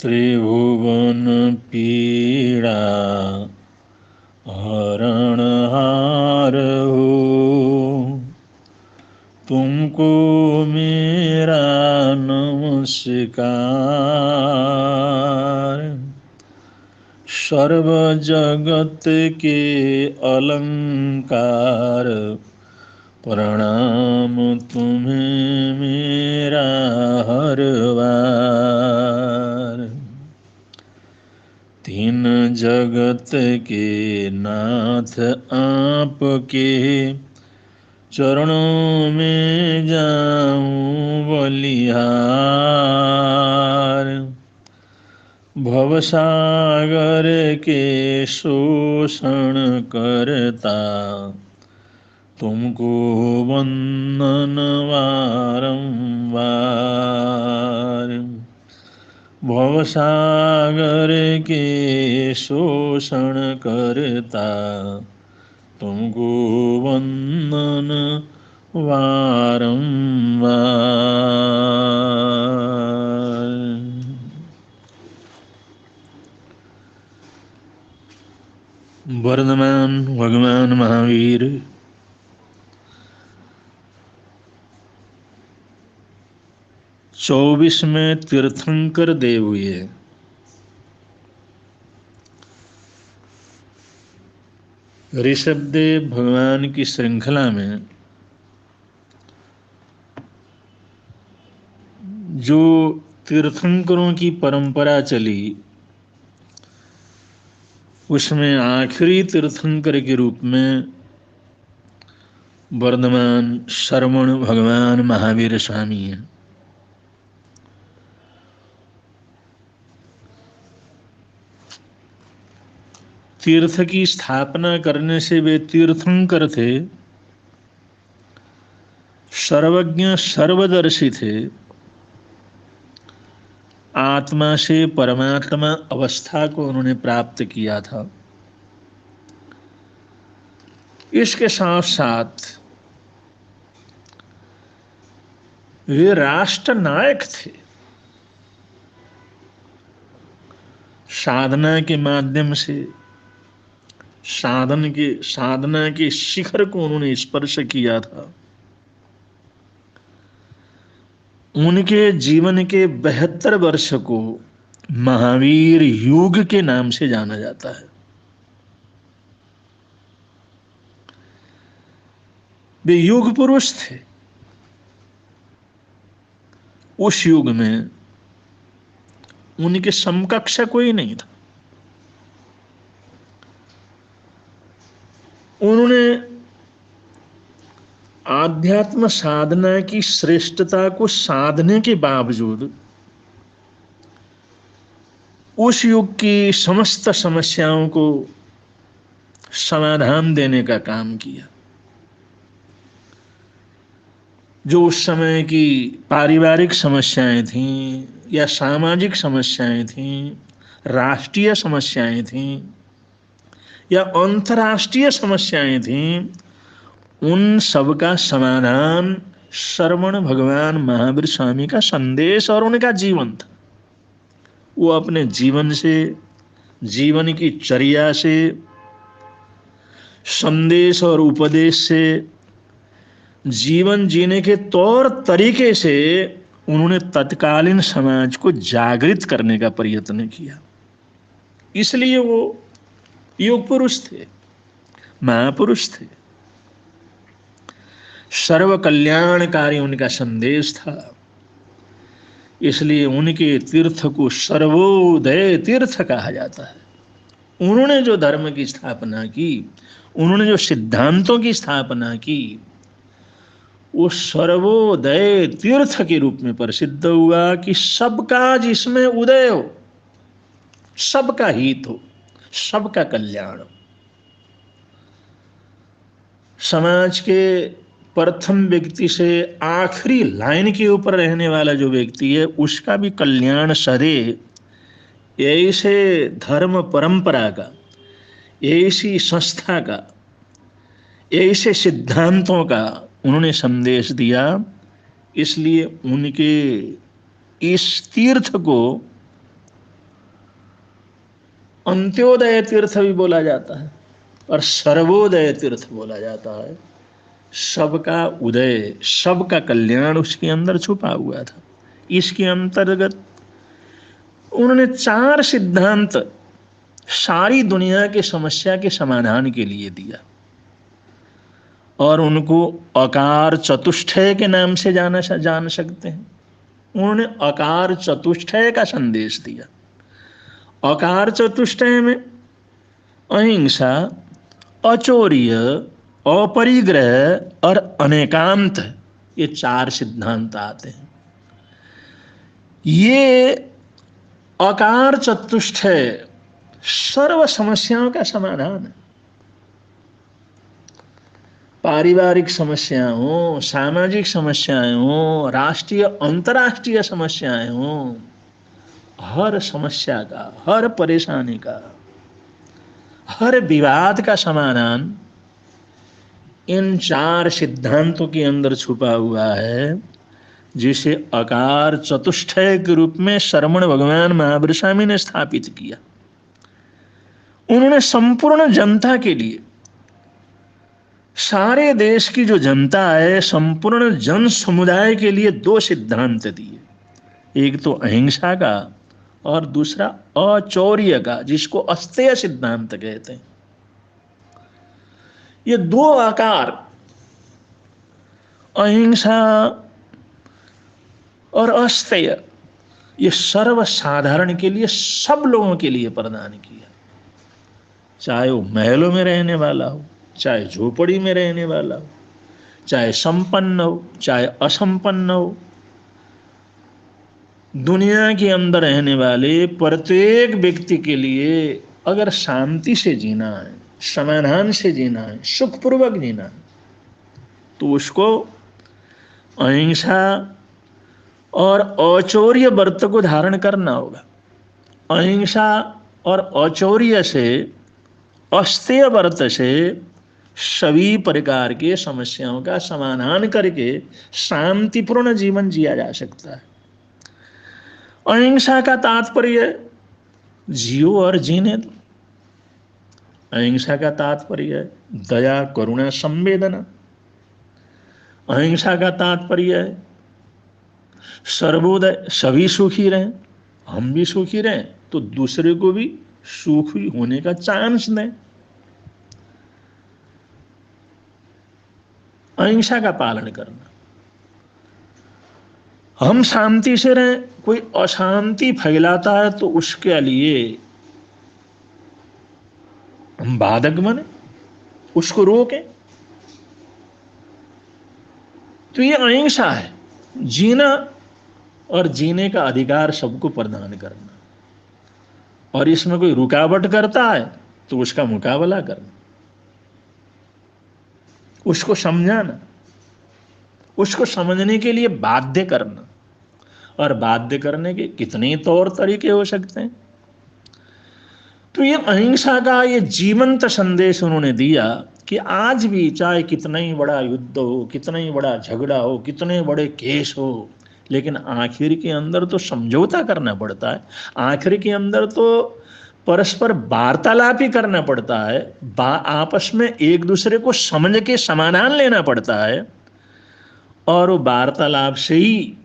त्रिभुवन पीड़ा हरणहार हो, तुमको मेरा नमस्कार। सर्व जगत के अलंकार, प्रणाम तुम्हें मेरा हर बार। तीन जगत के नाथ आपके, चरणों में जाऊं बलिहार। भवसागर के शोषण करता, तुमको वंदन बारंबार। भवसागर के शोषण करता, तुमको वंदन बारंबार। वर्धमान भगवान महावीर 24 में तीर्थंकर देव हुए। ऋषभदेव भगवान की श्रृंखला में जो तीर्थंकरों की परंपरा चली, उसमें आखिरी तीर्थंकर के रूप में वर्धमान श्रवण भगवान महावीर स्वामी हैं। तीर्थ की स्थापना करने से वे तीर्थंकर थे, सर्वज्ञ सर्वदर्शी थे, आत्मा से परमात्मा अवस्था को उन्होंने प्राप्त किया था। इसके साथ साथ वे राष्ट्र नायक थे। साधना के माध्यम से साधना के शिखर को उन्होंने स्पर्श किया था। उनके जीवन के 72 वर्ष को महावीर युग के नाम से जाना जाता है। वे युग पुरुष थे। उस युग में उनके समकक्ष कोई नहीं था। उन्होंने आध्यात्म साधना की श्रेष्ठता को साधने के बावजूद उस युग की समस्त समस्याओं को समाधान देने का काम किया। जो उस समय की पारिवारिक समस्याएं थीं या सामाजिक समस्याएं थीं, राष्ट्रीय समस्याएं थीं या अंतर्राष्ट्रीय समस्याएं थीं, उन सब का समाधान श्रवण भगवान महावीर स्वामी का संदेश और उनका जीवन था। वो अपने जीवन से, जीवन की चर्या से, संदेश और उपदेश से, जीवन जीने के तौर तरीके से उन्होंने तत्कालीन समाज को जागृत करने का प्रयत्न किया। इसलिए वो योग पुरुष थे, महापुरुष थे। सर्व कल्याणकारी उनका संदेश था। इसलिए उनके तीर्थ को सर्वोदय तीर्थ कहा जाता है। उन्होंने जो धर्म की स्थापना की, उन्होंने जो सिद्धांतों की स्थापना की, वो सर्वोदय तीर्थ के रूप में प्रसिद्ध हुआ कि सबका जिसमें उदय हो, सबका हित हो, सबका कल्याण हो। समाज के प्रथम व्यक्ति से आखिरी लाइन के ऊपर रहने वाला जो व्यक्ति है, उसका भी कल्याण सदे ऐसे धर्म परंपरा का, ऐसी संस्था का, ऐसे सिद्धांतों का उन्होंने संदेश दिया। इसलिए उनके इस तीर्थ को अंत्योदय तीर्थ भी बोला जाता है और सर्वोदय तीर्थ बोला जाता है। सबका उदय, सबका कल्याण उसके अंदर छुपा हुआ था। इसके अंतर्गत उन्होंने 4 सिद्धांत सारी दुनिया की समस्या के समाधान के लिए दिया और उनको अकार चतुष्टय के नाम से जान सकते हैं। उन्होंने अकार चतुष्टय का संदेश दिया। अकार चतुष्टय में अहिंसा, अचौर्य, अपरिग्रह और अनेकांत, ये 4 सिद्धांत आते हैं। ये अकार चतुष्टय सर्व समस्याओं का समाधान है। पारिवारिक समस्याएं हो, सामाजिक समस्याएं हो, राष्ट्रीय अंतर्राष्ट्रीय समस्याएं हो, हर समस्या का, हर परेशानी का, हर विवाद का समाधान इन 4 सिद्धांतों के अंदर छुपा हुआ है, जिसे अकार चतुष्टय के रूप में शरमण भगवान महावीर स्वामी ने स्थापित किया। उन्होंने संपूर्ण जनता के लिए, सारे देश की जो जनता है, संपूर्ण जन समुदाय के लिए 2 सिद्धांत दिए। एक तो अहिंसा का और दूसरा अचौर्य का, जिसको अस्तेय सिद्धांत कहते हैं। ये 2 आकार, अहिंसा और अस्तेय, ये सर्वसाधारण के लिए, सब लोगों के लिए प्रदान किया। चाहे वो महलों में रहने वाला हो, चाहे झोपड़ी में रहने वाला हो, चाहे संपन्न हो, चाहे असंपन्न हो, दुनिया के अंदर रहने वाले प्रत्येक व्यक्ति के लिए अगर शांति से जीना है, समाधान से जीना है, सुखपूर्वक जीना है, तो उसको अहिंसा और अचौर्य व्रत को धारण करना होगा। अहिंसा और अचौर्य से, अस्तेय व्रत से सभी प्रकार के समस्याओं का समाधान करके शांतिपूर्ण जीवन जिया जा सकता है। अहिंसा का तात्पर्य जियो और जीने दो। अहिंसा का तात्पर्य दया, करुणा, संवेदना। अहिंसा का तात्पर्य है सर्वोदय, सभी सुखी रहें, हम भी सुखी रहें तो दूसरे को भी सुखी होने का चांस दें। अहिंसा का पालन करना, हम शांति से रहें, कोई अशांति फैलाता है तो उसके लिए हम बाधक बने, उसको रोकें। तो ये अहिंसा है, जीना और जीने का अधिकार सबको प्रदान करना। और इसमें कोई रुकावट करता है तो उसका मुकाबला करना, उसको समझाना, उसको समझने के लिए बाध्य करना। और बाध्य करने के कितने तौर तरीके हो सकते हैं। तो ये अहिंसा का ये जीवंत संदेश उन्होंने दिया कि आज भी चाहे कितना ही बड़ा युद्ध हो, कितना ही बड़ा झगड़ा हो, कितने बड़े केस हो, लेकिन आखिर के अंदर तो समझौता करना पड़ता है। आखिर के अंदर तो परस्पर वार्तालाप ही करना पड़ता है। आपस में एक दूसरे को समझ के समाधान लेना पड़ता है और वो वार्तालाप से ही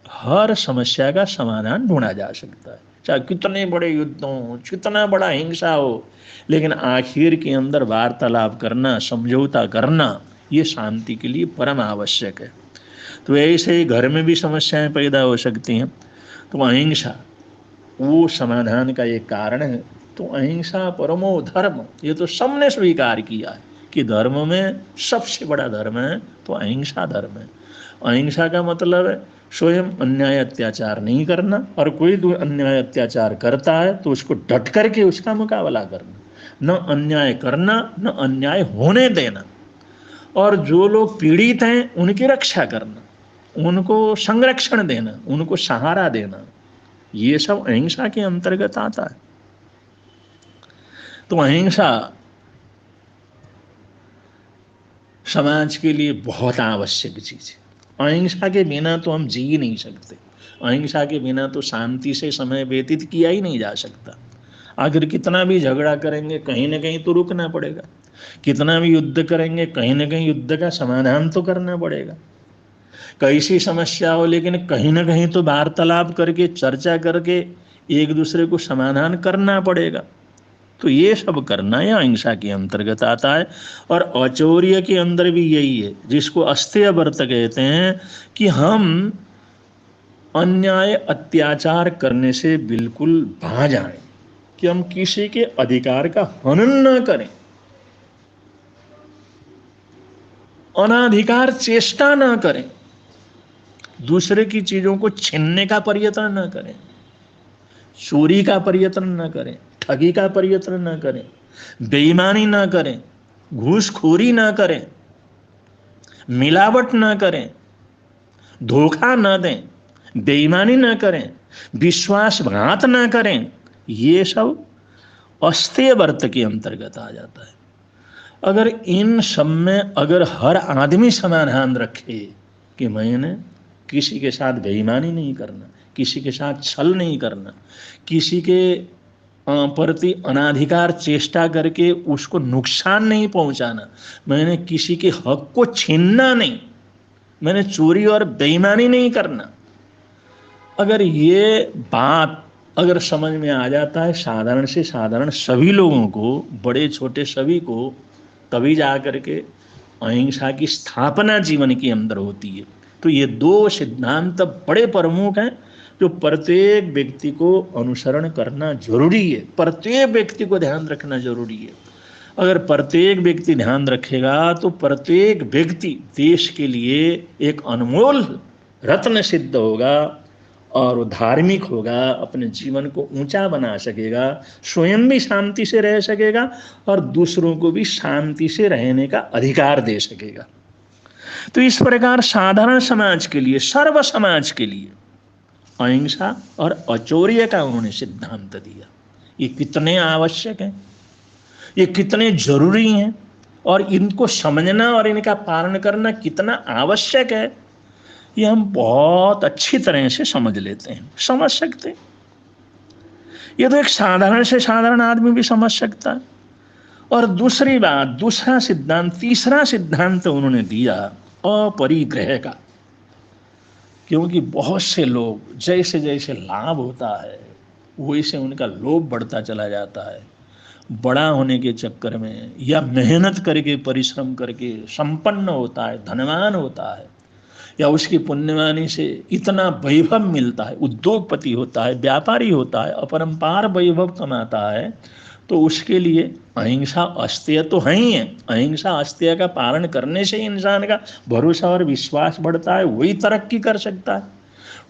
हर समस्या का समाधान ढूंढा जा सकता है। चाहे कितने बड़े युद्ध हो, कितना बड़ा हिंसा हो, लेकिन आखिर के अंदर वार्तालाप करना, समझौता करना, ये शांति के लिए परम आवश्यक है। तो ऐसे ही घर में भी समस्याएं पैदा हो सकती हैं, तो अहिंसा वो समाधान का एक कारण है। तो अहिंसा परमो धर्म, ये तो सबने स्वीकार किया है कि धर्म में सबसे बड़ा धर्म है तो अहिंसा धर्म है। अहिंसा का मतलब है स्वयं अन्याय अत्याचार नहीं करना, और कोई अन्याय अत्याचार करता है तो उसको डट करके उसका मुकाबला करना, न अन्याय करना, न अन्याय होने देना, और जो लोग पीड़ित हैं उनकी रक्षा करना, उनको संरक्षण देना, उनको सहारा देना, ये सब अहिंसा के अंतर्गत आता है। तो अहिंसा समाज के लिए बहुत आवश्यक चीज है। अहिंसा के बिना तो हम जी नहीं सकते। अहिंसा के बिना तो शांति से समय व्यतीत किया ही नहीं जा सकता। आखिर कितना भी झगड़ा करेंगे कहीं ना कहीं तो रुकना पड़ेगा, कितना भी युद्ध करेंगे कहीं ना कहीं युद्ध का समाधान तो करना पड़ेगा। कैसी समस्या हो लेकिन कहीं ना कहीं तो वार्तालाप करके चर्चा करके एक दूसरे को समाधान करना पड़ेगा। तो ये सब करना यह अहिंसा के अंतर्गत आता है। और औचौर्य के अंदर भी यही है, जिसको अस्तेय व्रत कहते हैं, कि हम अन्याय अत्याचार करने से बिल्कुल बाज आए, कि हम किसी के अधिकार का हनन न करें, अनाधिकार चेष्टा न करें, दूसरे की चीजों को छीनने का प्रयत्न न करें, चोरी का प्रयत्न न करें, ठगी का प्रयत्न न करें, बेईमानी न करें, घूसखोरी न करें, मिलावट न करें, धोखा न दें, बेईमानी न करें, विश्वासघात न करें। ये सब अस्तेय व्रत के अंतर्गत आ जाता है। अगर इन सब में अगर हर आदमी समाधान रखे कि मैंने किसी के साथ बेईमानी नहीं करना, किसी के साथ छल नहीं करना, किसी के प्रति अनाधिकार चेष्टा करके उसको नुकसान नहीं पहुंचाना, मैंने किसी के हक को छीनना नहीं, मैंने चोरी और बेईमानी नहीं करना, अगर ये बात अगर समझ में आ जाता है साधारण से साधारण सभी लोगों को, बड़े छोटे सभी को, तभी जा करके अहिंसा की स्थापना जीवन के अंदर होती है। तो ये दो सिद्धांत बड़े प्रमुख हैं जो प्रत्येक व्यक्ति को अनुसरण करना जरूरी है, प्रत्येक व्यक्ति को ध्यान रखना जरूरी है। अगर प्रत्येक व्यक्ति ध्यान रखेगा तो प्रत्येक व्यक्ति देश के लिए एक अनमोल रत्न सिद्ध होगा और वो धार्मिक होगा, अपने जीवन को ऊंचा बना सकेगा, स्वयं भी शांति से रह सकेगा और दूसरों को भी शांति से रहने का अधिकार दे सकेगा। तो इस प्रकार साधारण समाज के लिए, सर्व समाज के लिए अहिंसा और औचौर्य का उन्होंने सिद्धांत दिया। ये कितने आवश्यक हैं, ये कितने जरूरी हैं, और इनको समझना और इनका पालन करना कितना आवश्यक है, ये हम बहुत अच्छी तरह से समझ लेते हैं, समझ सकते हैं। ये तो एक साधारण से साधारण आदमी भी समझ सकता है। और दूसरी बात, दूसरा सिद्धांत, तीसरा सिद्धांत उन्होंने दिया अपरिग्रह का। क्योंकि बहुत से लोग जैसे जैसे लाभ होता है वैसे उनका लोभ बढ़ता चला जाता है, बड़ा होने के चक्कर में या मेहनत करके परिश्रम करके संपन्न होता है, धनवान होता है, या उसकी पुण्यवानी से इतना वैभव मिलता है, उद्योगपति होता है, व्यापारी होता है, अपरंपार वैभव कमाता है, तो उसके लिए अहिंसा अस्तेय तो है ही है। अहिंसा अस्तेय का पालन करने से इंसान का भरोसा और विश्वास बढ़ता है, वही तरक्की कर सकता है।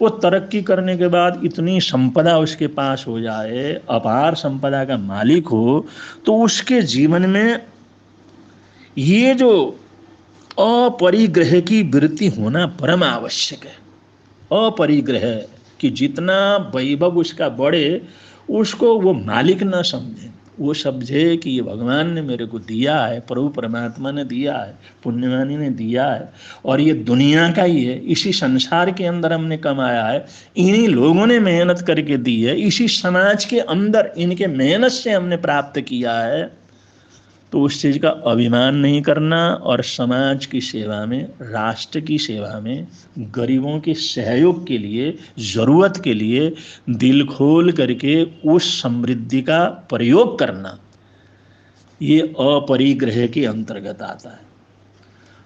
वो तरक्की करने के बाद इतनी संपदा उसके पास हो जाए, अपार संपदा का मालिक हो, तो उसके जीवन में ये जो अपरिग्रह की वृत्ति होना परम आवश्यक है। अपरिग्रह कि जितना वैभव उसका बढ़े उसको वो मालिक ना समझे, वो समझे कि ये भगवान ने मेरे को दिया है, प्रभु परमात्मा ने दिया है, पुण्यवानी ने दिया है, और ये दुनिया का ही है, इसी संसार के अंदर हमने कमाया है, इन्हीं लोगों ने मेहनत करके दी है, इसी समाज के अंदर इनके मेहनत से हमने प्राप्त किया है। तो उस चीज़ का अभिमान नहीं करना और समाज की सेवा में, राष्ट्र की सेवा में, गरीबों के सहयोग के लिए, ज़रूरत के लिए दिल खोल करके उस समृद्धि का प्रयोग करना, ये अपरिग्रह के अंतर्गत आता है।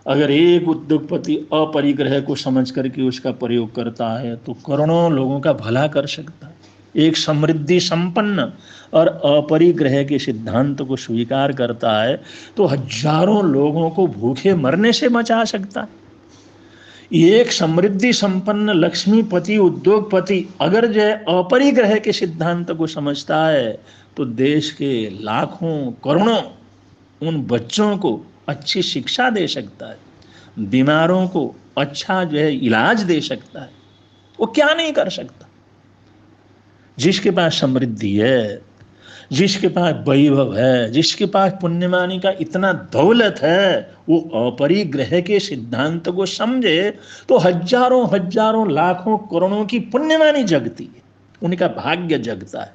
अगर एक उद्योगपति अपरिग्रह को समझ करके उसका प्रयोग करता है तो करोड़ों लोगों का भला कर सकता है। एक समृद्धि संपन्न और अपरिग्रह के सिद्धांत को स्वीकार करता है तो हजारों लोगों को भूखे मरने से बचा सकता है। एक समृद्धि संपन्न लक्ष्मीपति उद्योगपति अगर जो अपरिग्रह के सिद्धांत को समझता है तो देश के लाखों करोड़ों उन बच्चों को अच्छी शिक्षा दे सकता है, बीमारों को अच्छा जो है इलाज दे सकता है। वो क्या नहीं कर सकता? जिसके पास समृद्धि है, जिसके पास वैभव है, जिसके पास पुण्यमानी का इतना दौलत है, वो अपरिग्रह के सिद्धांत को समझे तो हजारों हजारों लाखों करोड़ों की पुण्यमानी जगती है, उनका भाग्य जगता है।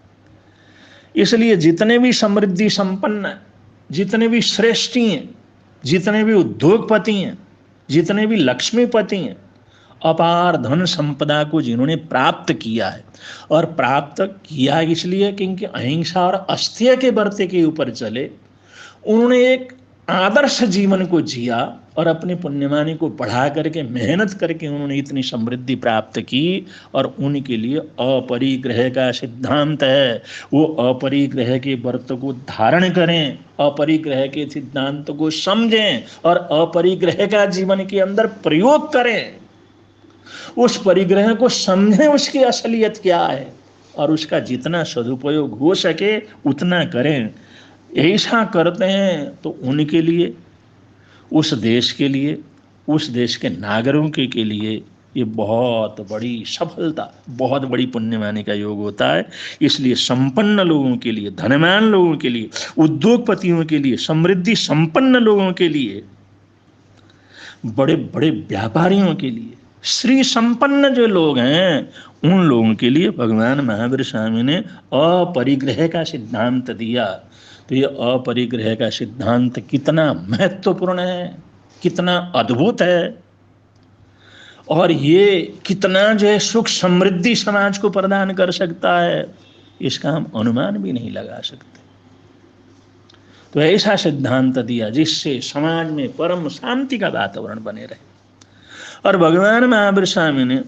इसलिए जितने भी समृद्धि संपन्न, जितने भी श्रेष्ठी हैं, जितने भी उद्योगपति हैं, जितने भी लक्ष्मीपति हैं, अपार धन संपदा को जिन्होंने प्राप्त किया है, और प्राप्त किया इसलिए क्योंकि अहिंसा और अस्तेय के बर्ते के ऊपर चले, उन्होंने एक आदर्श जीवन को जिया और अपनी पुण्यमानी को बढ़ा करके मेहनत करके उन्होंने इतनी समृद्धि प्राप्त की। और उनके लिए अपरिग्रह का सिद्धांत है, वो अपरिग्रह के व्रत को धारण करें, अपरिग्रह के सिद्धांत को समझें और अपरिग्रह का जीवन के अंदर प्रयोग करें, उस परिग्रह को समझें, उसकी असलियत क्या है और उसका जितना सदुपयोग हो सके उतना करें। ऐसा करते हैं तो उनके लिए, उस देश के लिए, उस देश के नागरिकों के लिए ये बहुत बड़ी सफलता, बहुत बड़ी पुण्यमानी का योग होता है। इसलिए संपन्न लोगों के लिए, धनवान लोगों के लिए, उद्योगपतियों के लिए, समृद्धि संपन्न लोगों के लिए, बड़े बड़े व्यापारियों के लिए, श्री संपन्न जो लोग हैं उन लोगों के लिए भगवान महावीर स्वामी ने अपरिग्रह का सिद्धांत दिया। तो ये अपरिग्रह का सिद्धांत कितना महत्वपूर्ण है, कितना अद्भुत है, और ये कितना जो है सुख समृद्धि समाज को प्रदान कर सकता है, इसका हम अनुमान भी नहीं लगा सकते। तो ऐसा सिद्धांत दिया जिससे समाज में परम शांति का वातावरण बने रहे। और भगवान महावीर स्वामी ने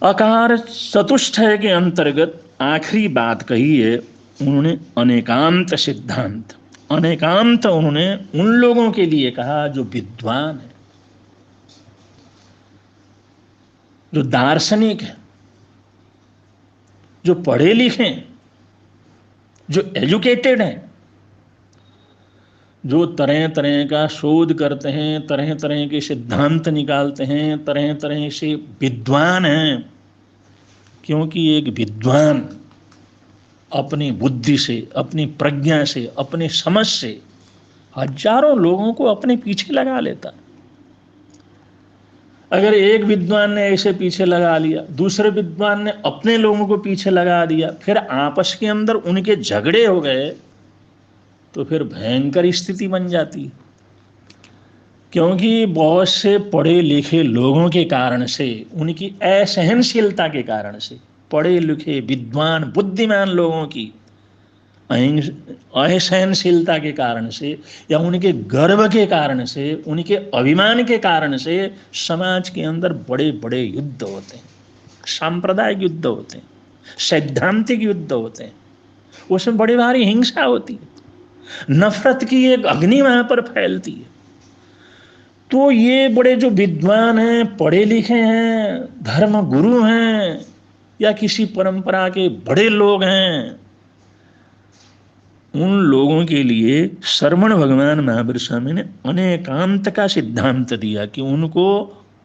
अकार चतुष्टय के अंतर्गत आखिरी बात कही है, उन्होंने अनेकांत सिद्धांत, अनेकांत उन्होंने उन लोगों के लिए कहा जो विद्वान है, जो दार्शनिक है, जो पढ़े लिखे हैं, जो एजुकेटेड हैं, जो तरह तरह का शोध करते हैं, तरह तरह के सिद्धांत निकालते हैं, तरह तरह से विद्वान हैं। क्योंकि एक विद्वान अपनी बुद्धि से, अपनी प्रज्ञा से, अपनी समझ से हजारों लोगों को अपने पीछे लगा लेता। अगर एक विद्वान ने ऐसे पीछे लगा लिया, दूसरे विद्वान ने अपने लोगों को पीछे लगा दिया, फिर आपस के अंदर उनके झगड़े हो गए, तो फिर भयंकर स्थिति बन जाती। क्योंकि बहुत से पढ़े लिखे लोगों के कारण से, उनकी असहनशीलता के कारण से, पढ़े लिखे विद्वान बुद्धिमान लोगों की असहनशीलता के कारण से, या उनके गर्व के कारण से, उनके अभिमान के कारण से समाज के अंदर बड़े बड़े युद्ध होते हैं, सांप्रदायिक युद्ध होते हैं, सैद्धांतिक युद्ध होते हैं, उसमें बड़ी भारी हिंसा होती है, नफरत की एक अग्नि वहां पर फैलती है। तो ये बड़े जो विद्वान हैं, पढ़े लिखे हैं, धर्म गुरु हैं, या किसी परंपरा के बड़े लोग हैं, उन लोगों के लिए श्रवण भगवान महावीर स्वामी ने अनेकांत का सिद्धांत दिया कि उनको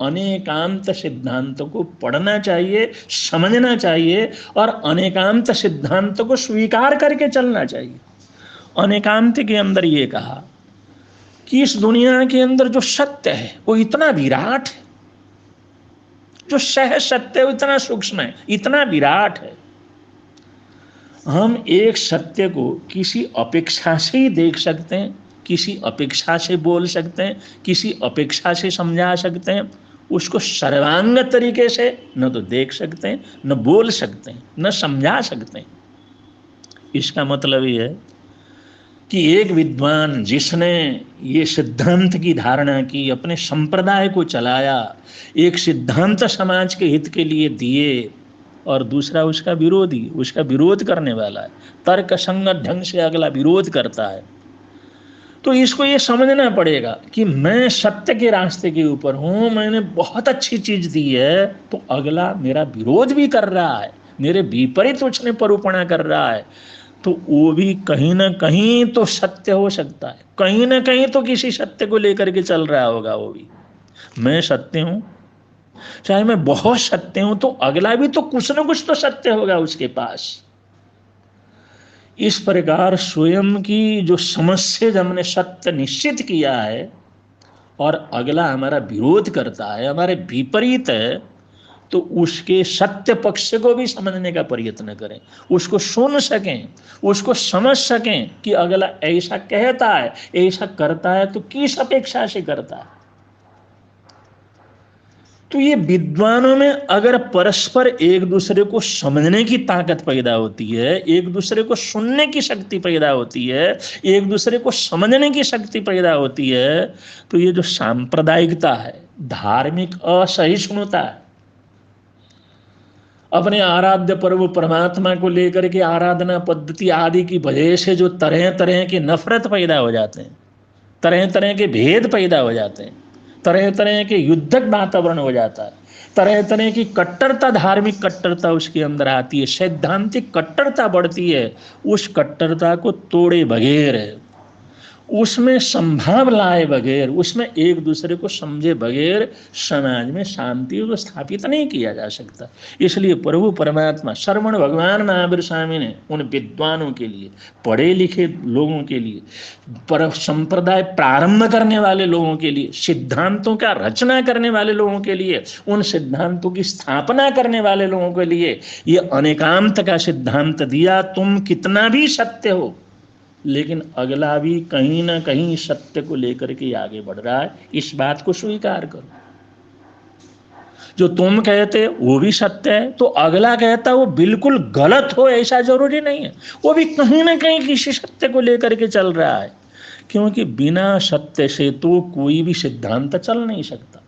अनेकांत सिद्धांत को पढ़ना चाहिए, समझना चाहिए और अनेकांत सिद्धांत को स्वीकार करके चलना चाहिए। अनेकांत के अंदर ये कहा कि इस दुनिया के अंदर जो सत्य है वो इतना विराट है, जो सहज सत्य है वो इतना सूक्ष्म है, इतना विराट है। हम एक सत्य को किसी अपेक्षा से ही देख सकते हैं, किसी अपेक्षा से बोल सकते हैं, किसी अपेक्षा से समझा सकते हैं, उसको सर्वांग तरीके से न तो देख सकते हैं, न बोल सकते हैं, न समझा सकते हैं। इसका मतलब ये है कि एक विद्वान जिसने ये सिद्धांत की धारणा की, अपने संप्रदाय को चलाया, एक सिद्धांत समाज के हित के लिए दिए, और दूसरा उसका विरोधी, उसका विरोध करने वाला है, तर्क संगत ढंग से अगला विरोध करता है, तो इसको ये समझना पड़ेगा कि मैं सत्य के रास्ते के ऊपर हूँ, मैंने बहुत अच्छी चीज दी है, तो अगला मेरा विरोध भी कर रहा है, मेरे विपरीत उसने परूपणा कर रहा है, तो वो भी कहीं ना कहीं तो सत्य हो सकता है, कहीं ना कहीं तो किसी सत्य को लेकर के चल रहा होगा। वो भी मैं सत्य हूं, चाहे मैं बहुत सत्य हूं, तो अगला भी तो कुछ ना कुछ तो सत्य होगा उसके पास। इस प्रकार स्वयं की जो समझ से हमने सत्य निश्चित किया है और अगला हमारा विरोध करता है, हमारे विपरीत है, तो उसके सत्य पक्ष को भी समझने का प्रयत्न करें, उसको सुन सकें, उसको समझ सकें कि अगला ऐसा कहता है, ऐसा करता है तो किस अपेक्षा से करता है। तो ये विद्वानों में अगर परस्पर एक दूसरे को समझने की ताकत पैदा होती है, एक दूसरे को सुनने की शक्ति पैदा होती है, एक दूसरे को समझने की शक्ति पैदा होती है, तो ये जो सांप्रदायिकता है, धार्मिक असहिष्णुता है, अपने आराध्य प्रभु परमात्मा को लेकर के आराधना पद्धति आदि की वजह से जो तरह तरह की नफरत पैदा हो जाते हैं, तरह तरह के भेद पैदा हो जाते हैं, तरह तरह के युद्धक वातावरण हो जाता है, तरह तरह की कट्टरता, धार्मिक कट्टरता उसके अंदर आती है, सैद्धांतिक कट्टरता बढ़ती है। उस कट्टरता को तोड़े बगैर, उसमें संभाव लाए बगैर, उसमें एक दूसरे को समझे बगैर समाज में शांति को स्थापित नहीं किया जा सकता। इसलिए प्रभु परमात्मा श्रवण भगवान महावीर स्वामी ने उन विद्वानों के लिए, पढ़े लिखे लोगों के लिए, पर संप्रदाय प्रारंभ करने वाले लोगों के लिए, सिद्धांतों का रचना करने वाले लोगों के लिए, उन सिद्धांतों की स्थापना करने वाले लोगों के लिए ये अनेकांत का सिद्धांत दिया। तुम कितना भी सत्य हो, लेकिन अगला भी कहीं ना कहीं सत्य को लेकर के आगे बढ़ रहा है, इस बात को स्वीकार करो। जो तुम कहते वो भी सत्य है, तो अगला कहता वो बिल्कुल गलत हो ऐसा जरूरी नहीं है, वो भी कहीं ना कहीं किसी सत्य को लेकर के चल रहा है। क्योंकि बिना सत्य से तो कोई भी सिद्धांत चल नहीं सकता।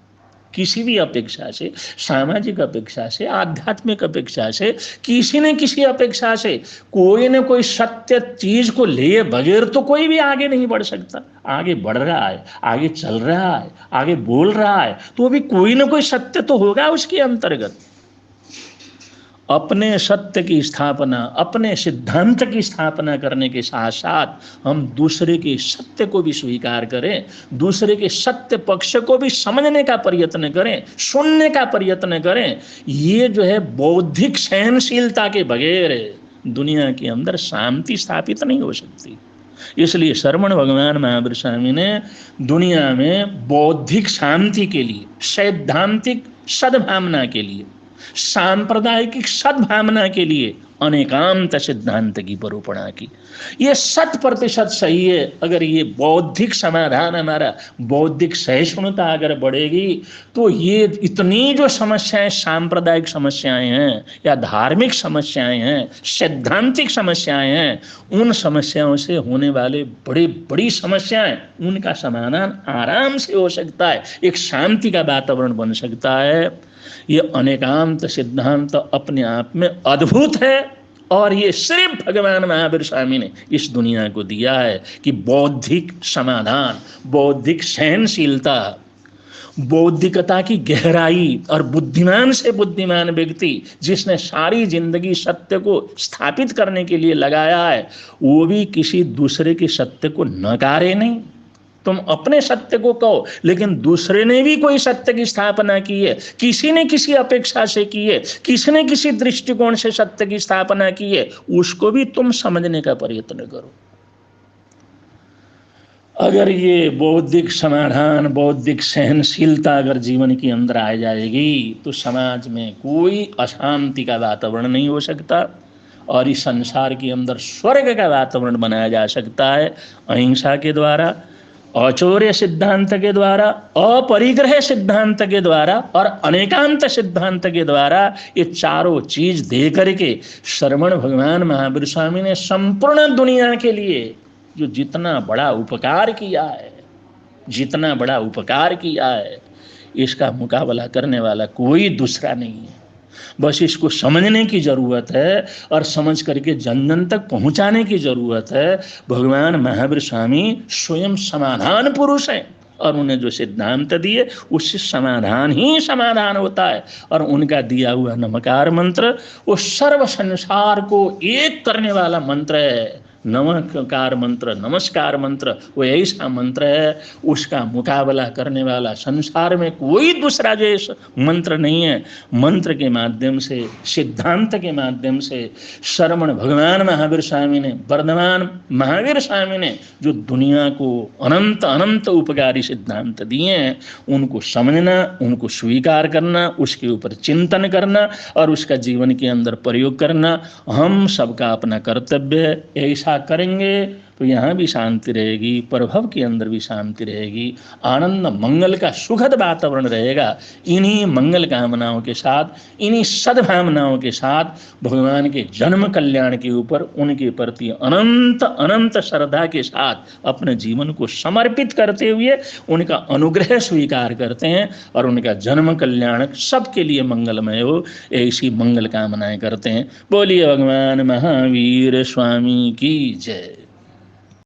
किसी भी अपेक्षा से, सामाजिक अपेक्षा से, आध्यात्मिक अपेक्षा से, किसी न किसी अपेक्षा से कोई न कोई सत्य चीज को लिए बगैर तो कोई भी आगे नहीं बढ़ सकता। आगे बढ़ रहा है, आगे चल रहा है, आगे बोल रहा है, तो भी कोई न कोई सत्य तो होगा उसके अंतर्गत। अपने सत्य की स्थापना, अपने सिद्धांत की स्थापना करने के साथ साथ हम दूसरे के सत्य को भी स्वीकार करें, दूसरे के सत्य पक्ष को भी समझने का प्रयत्न करें, सुनने का प्रयत्न करें। ये जो है बौद्धिक सहनशीलता के बगैर दुनिया के अंदर शांति स्थापित नहीं हो सकती। इसलिए श्रवण भगवान महावीर स्वामी ने दुनिया में बौद्धिक शांति के लिए, सैद्धांतिक सद्भावना के लिए, सांप्रदायिक सद्भावना के लिए अनेकांत सिद्धांत की निरूपणा की। ये 100% सही है। अगर ये बौद्धिक समाधान, हमारा बौद्धिक सहिष्णुता अगर बढ़ेगी तो ये इतनी जो समस्याएं, सांप्रदायिक समस्याएं हैं या धार्मिक समस्याएं हैं, सैद्धांतिक समस्याएं हैं, उन समस्याओं से होने वाले बड़ी बड़ी समस्याएं, उनका समाधान आराम से हो सकता है, एक शांति का वातावरण बन सकता है। ये अनेकांत सिद्धांत अपने आप में अद्भुत है और ये सिर्फ भगवान महावीर स्वामी ने इस दुनिया को दिया है कि बौद्धिक समाधान, बौद्धिक सहनशीलता, बौद्धिकता की गहराई और बुद्धिमान से बुद्धिमान व्यक्ति जिसने सारी जिंदगी सत्य को स्थापित करने के लिए लगाया है, वो भी किसी दूसरे के सत्य को नकारे नहीं। तुम अपने सत्य को कहो, लेकिन दूसरे ने भी कोई सत्य की स्थापना की है, किसी ने किसी अपेक्षा से की है, किसी ने किसी दृष्टिकोण से सत्य की स्थापना की है, उसको भी तुम समझने का प्रयत्न करो। अगर ये बौद्धिक समाधान, बौद्धिक सहनशीलता अगर जीवन के अंदर आ जाएगी तो समाज में कोई अशांति का वातावरण नहीं हो सकता और इस संसार के अंदर स्वर्ग का वातावरण बनाया जा सकता है। अहिंसा के द्वारा, औचौर्य सिद्धांत के द्वारा, अपरिग्रह सिद्धांत के द्वारा और अनेकांत सिद्धांत के द्वारा, ये चारों चीज दे करके श्रवण भगवान महावीर स्वामी ने संपूर्ण दुनिया के लिए जो जितना बड़ा उपकार किया है, जितना बड़ा उपकार किया है, इसका मुकाबला करने वाला कोई दूसरा नहीं है। बस इसको समझने की जरूरत है और समझ करके जन जन तक पहुंचाने की जरूरत है। भगवान महावीर स्वामी स्वयं समाधान पुरुष हैं और उन्हें जो सिद्धांत दिए उससे समाधान ही समाधान होता है। और उनका दिया हुआ नमकार मंत्र वो सर्व संसार को एक करने वाला मंत्र है। नमस्कार मंत्र वो ऐसा मंत्र है, उसका मुकाबला करने वाला संसार में कोई दूसरा जो मंत्र नहीं है। मंत्र के माध्यम से, सिद्धांत के माध्यम से श्रवण भगवान महावीर स्वामी ने, वर्धमान महावीर स्वामी ने जो दुनिया को अनंत अनंत उपकारी सिद्धांत दिए हैं, उनको समझना, उनको स्वीकार करना, उसके ऊपर चिंतन करना और उसका जीवन के अंदर प्रयोग करना हम सबका अपना कर्तव्य है। ऐसा करेंगे तो यहाँ भी शांति रहेगी, प्रभव के अंदर भी शांति रहेगी, आनंद मंगल का सुखद वातावरण रहेगा। इन्हीं मंगल कामनाओं के साथ, इन्हीं सद्भावनाओं के साथ भगवान के जन्म कल्याण के ऊपर उनके प्रति अनंत अनंत श्रद्धा के साथ अपने जीवन को समर्पित करते हुए उनका अनुग्रह स्वीकार करते हैं और उनका जन्म कल्याण सबके लिए मंगलमय हो, ऐसी मंगल कामनाएं करते हैं। बोलिए भगवान महावीर स्वामी की जय।